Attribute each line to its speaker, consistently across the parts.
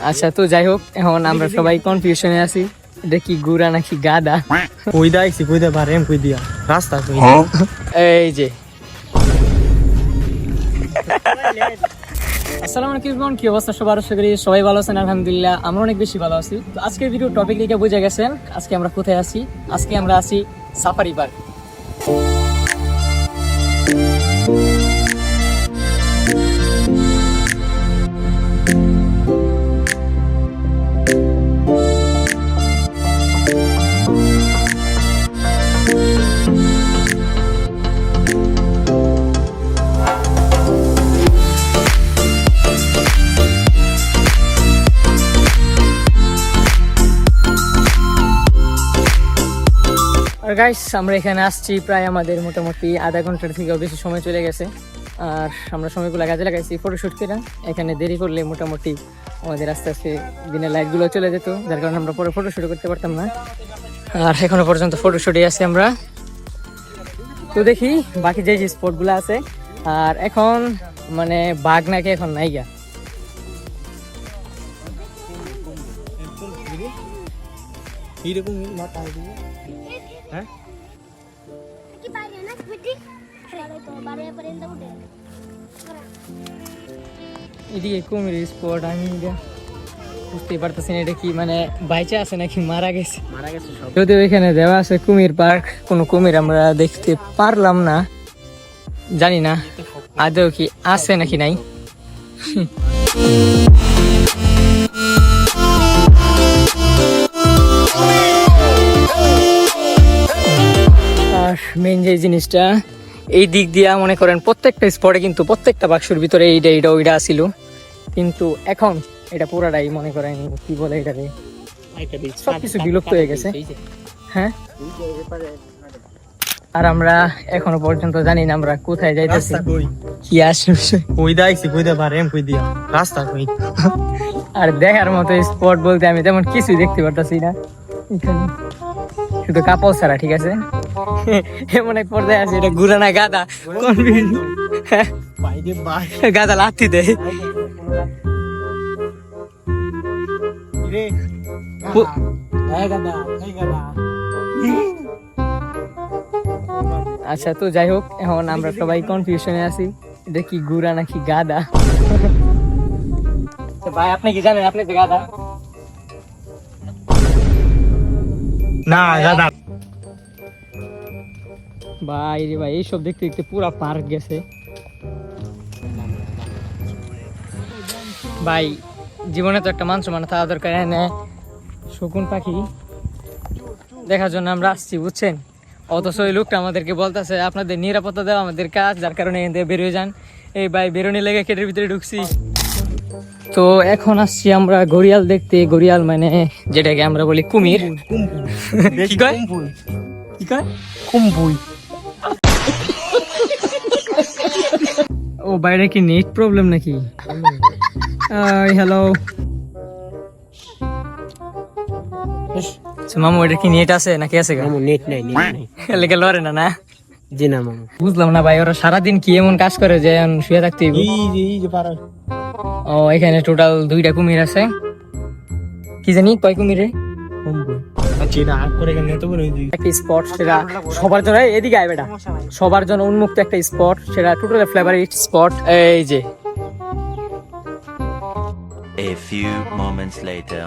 Speaker 1: আচ্ছা, তো যাই হোক, এখন আমরা সবাই কনফিউশনে আছি, এটা কি গুড়া নাকি গাদা।
Speaker 2: কইদা আইছি কইদা বারেম কই দিয়া রাস্তা কই।
Speaker 1: এই যে আসসালামু আলাইকুম, কি অবস্থা সবার? আশা করি সবাই ভালো আছেন। আলহামদুলিল্লাহ আমরা অনেক বেশি ভালো আছি। তো আজকের ভিডিও টপিক দেখে বুঝে গেছেন আজকে আমরা কোথায় আছি। আজকে আমরা আছি সাফারি পার্ক। আর গাইস, আমরা এখানে আসছি প্রায় আমাদের মোটামুটি আধা ঘন্টার থেকেও বেশি সময় চলে গেছে। আর আমরা সময়গুলো কাজে লাগাইছি ফটোশ্যুট করে। এখানে দেরি করলে মোটামুটি আমাদের আস্তে আস্তে দিনের লাইটগুলো চলে যেত, যার কারণে আমরা পরে ফটোশ্যুট করতে পারতাম না। আর এখনো পর্যন্ত ফটোশ্যুটে আছি আমরা। তো দেখি বাকি যে যে স্পটগুলো আছে। আর এখন মানে বাঘ নাকি এখন নাই গা।
Speaker 2: এরকম মাথা দিয়ে হ্যাঁ
Speaker 3: की बारी है ना बेटी खेले तो बारे पर्यंत कुठे
Speaker 1: এদিকে কুমির স্পট। আমি বুঝতেই পারতেছি না এটা কি মানে বাইচে আছে নাকি মারা গেছে।
Speaker 2: সব।
Speaker 1: যদিও এখানে দেওয়া আছে কুমির পার্ক, কোনো কুমির আমরা দেখতে পারলাম না। জানি না আদৌ কি আছে নাকি নাই। আর মেন যে জিনিসটা, এই দিক দিয়া মনে করেন প্রত্যেকটা স্পটে কিন্তু প্রত্যেকটা বাক্সর ভিতরে এইটা ওইটা ছিল, কিন্তু এখন এটা পুরাটাই মনে করেন কি বলে এটাকে সবকিছু বিলুপ্ত হয়ে গেছে। হ্যাঁ, আর আমরা এখনো পর্যন্ত জানি না আমরা কোথায় যাইতেছি,
Speaker 2: রাস্তা কই
Speaker 1: কি আসবে।
Speaker 2: কইদা আইছি কইদা বারেম কই দিয়া রাস্তা কই।
Speaker 1: আর দেখার মতো স্পট বলতে আমি তেমন কিছুই দেখতে পারতাছি না এখানে, শুধু কাপড় ছাড়া। ঠিক আছে, এমন এক পর্যায়ে আছে এটা গুড়া না গাদা,
Speaker 2: বাইরে বাই
Speaker 1: গাদা লাথি দেয়।
Speaker 2: রে এই গাদা এই গাদা।
Speaker 1: আচ্ছা, তো যাই হোক, এখন আমরা সবাই কনফিউশনে আছি, এটা কি গুড়া নাকি গাদা। তো ভাই আপনি কি জানেন আপনি তো গাদা?
Speaker 2: না গাদা
Speaker 1: ভাই রে ভাই, এইসব দেখতে দেখতে পুরা পার্ক গেছে ভাই। জীবনে তো একটা মানুষ মানে থাকা দরকার। এনে শকুন পাখি দেখার জন্য আমরা আসছি, বুঝছেন। অথচ ওই লোকটা আমাদেরকে বলতেছে আপনাদের নিরাপত্তা দেওয়া আমাদের কাজ, যার কারণে এখান থেকে বেরিয়ে যান। এই ভাই বেরোনি লেগে কেটের ভিতরে ঢুকছি। তো এখন আসছি আমরা ঘড়িয়াল দেখতে। ঘড়িয়াল মানে যেটাকে আমরা বলি কুমির। কি কয় কি কয়
Speaker 2: কুম্বুই।
Speaker 1: ও বাইরে কি নেট প্রবলেম নাকি? হ্যালো মামু, এটা কি নেট আছে নাকি আছে?
Speaker 2: মামু নেট নাই
Speaker 1: লেগে লড়ে না না?
Speaker 2: জি না মামু।
Speaker 1: বুঝলাম না ভাই, ওরা সারাদিন কি এমন কাজ করে যে শুয়ে থাকতে হইব?
Speaker 2: এই যে পারা।
Speaker 1: ও এখানে টোটাল 2টা কুমির আছে। কি জানি কয় কুমিরে?
Speaker 2: কুম্বুই। আচ্ছা এটা আগ করে কেন এত বড় হইছে?
Speaker 1: একটা স্পট, সেটা সবার জন্য, এদিকে আয় বেটা, সবার জন্য উন্মুক্ত একটা স্পট, সেটা টোটাল ফেভারিট স্পট। এই যে
Speaker 4: A few moments later.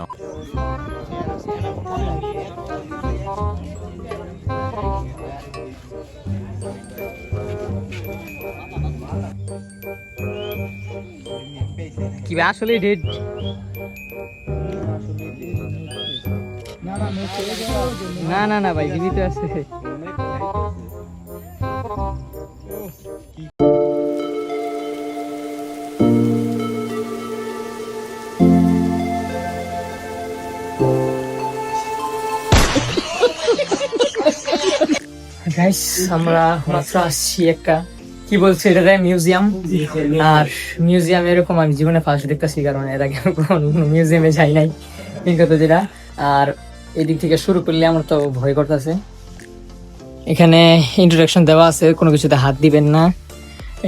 Speaker 1: কি ভাই আসলে ডেড? না না না ভাই, জীবিত আছে। গাইস, আমরা মাত্র আসছি একটা কি বলছে এটা মিউজিয়াম। আর মিউজিয়াম এরকম আমি জীবনে ফার্স্ট দেখতেছি, কারণ এর আগে কোনো মিউজিয়ামে যাই নাই কথা যেটা। আর এদিক থেকে শুরু করলে আমার তো ভয় করতেছে। এখানে ইন্ট্রোডাকশন দেওয়া আছে, কোনো কিছুতে হাত দিবেন না।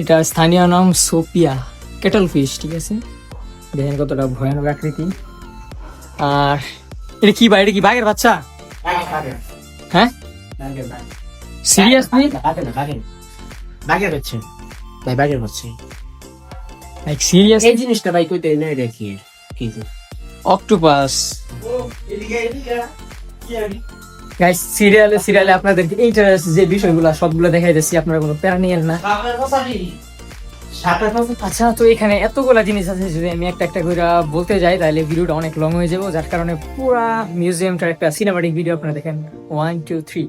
Speaker 1: এটা স্থানীয় নাম সোপিয়া কেটল ফিশ। ঠিক আছে, দেখেন কতটা ভয়ানক আকৃতি। আর এটা কি ভাই, এটা কি বাঘের বাচ্চা? হ্যাঁ সিরিয়াসলি
Speaker 2: বাগের হচ্ছে ভাই, বাগের হচ্ছে
Speaker 1: লাইক সিরিয়াস
Speaker 2: এই জিনিসটা ভাই কইতে না, এটা কি কি
Speaker 1: অক্টোপাস। গাইস সিরিয়ালে আপনাদেরকে ইন্টারেস্ট যে বিষয়গুলো সবগুলো দেখাই দিচ্ছি, আপনারা কোনো প্যারা নিয়েন না। আচ্ছা, তো এখানে এতগুলা জিনিস আছে, যদি আমি একটা একটা করে বলতে যাই তাহলে ভিডিওটা অনেক লং হয়ে যাবো, যার কারণে পুরা মিউজিয়ামটার একটা সিনেমাটিক ভিডিও আপনারা দেখেন। 1 2 3।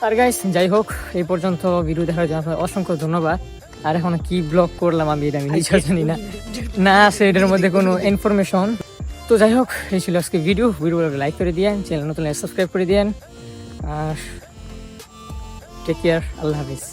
Speaker 1: আর গাইস যাই হোক, এই পর্যন্ত ভিডিও দেখার জন্য আপনাদের অসংখ্য ধন্যবাদ। আর এখন কি ব্লগ করলাম আমি, এটা আমি নিজেও জানি না, না আছে এটার মধ্যে কোনো ইনফরমেশন। তো যাই হোক, এই ছিল আজকে ভিডিওগুলো লাইক করে দিয়েন, চ্যানেল নতুন সাবস্ক্রাইব করে দিয়েন। আর টেক কেয়ার, আল্লাহ হাফিজ।